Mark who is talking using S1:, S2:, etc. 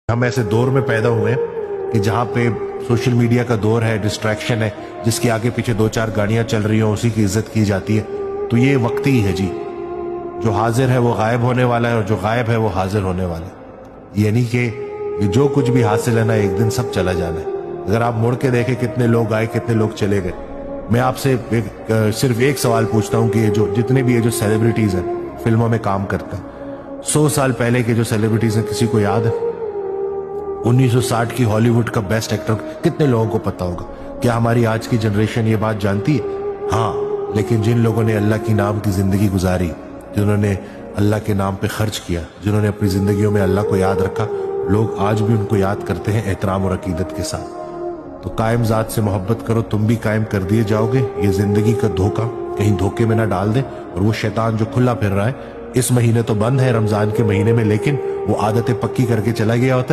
S1: हम ऐसे दौर में पैदा हुए हैं कि जहां पे सोशल मीडिया का दौर है, डिस्ट्रैक्शन है, जिसके आगे पीछे दो चार गाड़ियां चल रही हो उसी की इज्जत की जाती है। तो ये वक्त ही है जी, जो हाजिर है वो गायब होने वाला है और जो गायब है वो हाजिर होने वाला है। यानी कि ये जो कुछ भी हासिल है ना, एक दिन सब चला जाना है। अगर आप मुड़ के देखें कितने लोग आए, कितने लोग चले गए। मैं आपसे सिर्फ एक सवाल पूछता हूँ कि ये जो जितने भी ये जो सेलिब्रिटीज हैं, फिल्मों में काम करते हैं, 100 साल पहले के जो सेलिब्रिटीज हैं, किसी को याद है? 1960 की हॉलीवुड का बेस्ट एक्टर कितने लोगों को पता होगा? क्या हमारी आज की जनरेशन ये बात जानती है? हाँ, लेकिन जिन लोगों ने अल्लाह की नाम की जिंदगी गुजारी, जिन्होंने अल्लाह के नाम पे खर्च किया, जिन्होंने अपनी जिंदगियों में अल्लाह को याद रखा, लोग आज भी उनको याद करते हैं एहतराम और अकीदत के साथ। तो कायम जात से मोहब्बत करो, तुम भी कायम कर दिए जाओगे। ये जिंदगी का धोखा कहीं धोखे में ना डाल दे। और वो शैतान जो खुला फिर रहा है, इस महीने तो बंद है रमजान के महीने में, लेकिन वो आदतें पक्की करके चला गया होता है।